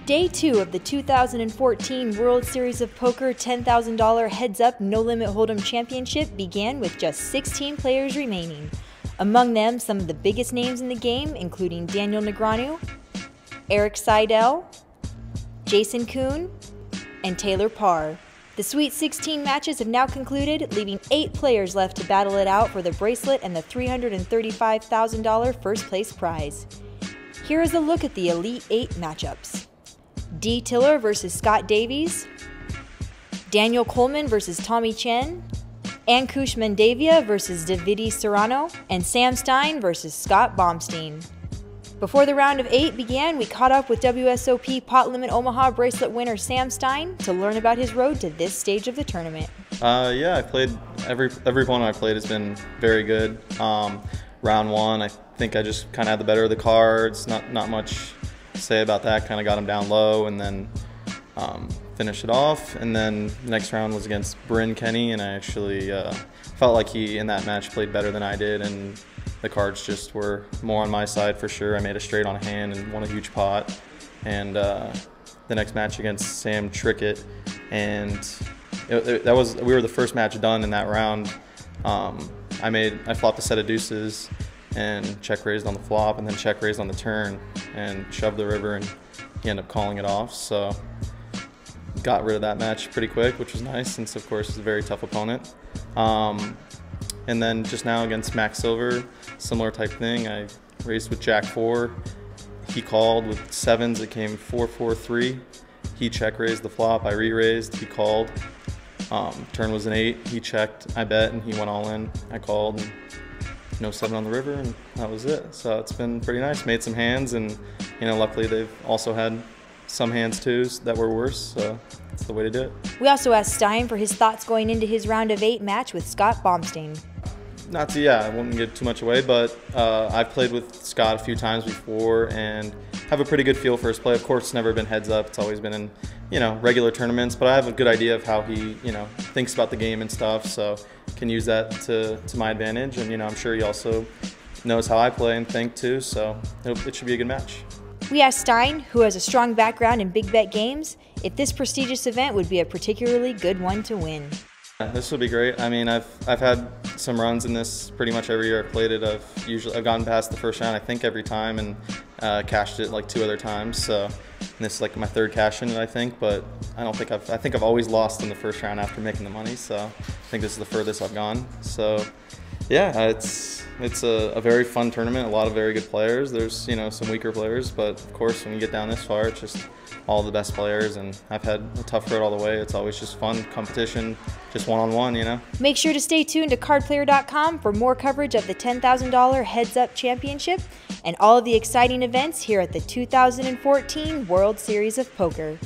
Day 2 of the 2014 World Series of Poker $10,000 Heads-Up No Limit Hold'em Championship began with just 16 players remaining. Among them, some of the biggest names in the game, including Daniel Negreanu, Erik Seidel, Koon and Taylor Paur. The Sweet 16 matches have now concluded, leaving 8 players left to battle it out for the bracelet and the $335,000 first place prize. Here is a look at the Elite 8 matchups. D. Tiller versus Scott Davies, Daniel Coleman versus Tommy Chen, Ankush Mandavia versus Davide Serrano, and Sam Stein versus Scott Baumstein. Before the round of 8 began, we caught up with WSOP Pot Limit Omaha bracelet winner Sam Stein to learn about his road to this stage of the tournament. Yeah, I played every opponent I played has been very good. Round 1, I think I just kind of had the better of the cards. Not much to say about that. Kind of got him down low and then finished it off. And then the next round was against Bryn Kenny, and I actually felt like he in that match played better than I did, and the cards just were more on my side for sure. I made a straight on a hand and won a huge pot. And the next match against Sam Trickett, and we were the first match done in that round. I flopped a set of deuces and check raised on the flop, and then check raised on the turn and shoved the river, and he ended up calling it off. So got rid of that match pretty quick, which was nice since of course it's a very tough opponent. And then just now against Max Silver, similar type thing. I raised with Jack 4. He called with 7s. It came 4-4-3. He check raised the flop. I re-raised. He called. Turn was an 8. He checked. I bet, and he went all in. I called. And no 7 on the river, and that was it. So it's been pretty nice. Made some hands, and luckily they've also had some hands too that were worse. So that's the way to do it. We also asked Stein for his thoughts going into his round of 8 match with Scott Baumstein. I won't give too much away, but I've played with Scott a few times before and have a pretty good feel for his play. Of course, it's never been heads up. It's always been in, regular tournaments, but I have a good idea of how he, thinks about the game and stuff, so can use that to my advantage. And, I'm sure he also knows how I play and think too, so it should be a good match. We asked Stein, who has a strong background in big bet games, if this prestigious event would be a particularly good one to win. This would be great. I mean, I've had some runs in this pretty much every year I've played it. I've gotten past the first round, I think, every time, and cashed it like 2 other times. So this is like my 3rd cash in it, I think. But I think I've always lost in the first round after making the money. So I think this is the furthest I've gone. So yeah, it's a very fun tournament. A lot of very good players. There's some weaker players, but of course when you get down this far, it's just all the best players, and I've had a tough road all the way. It's always just fun competition, just one-on-one, Make sure to stay tuned to cardplayer.com for more coverage of the $10,000 Heads-Up Championship and all of the exciting events here at the 2014 World Series of Poker.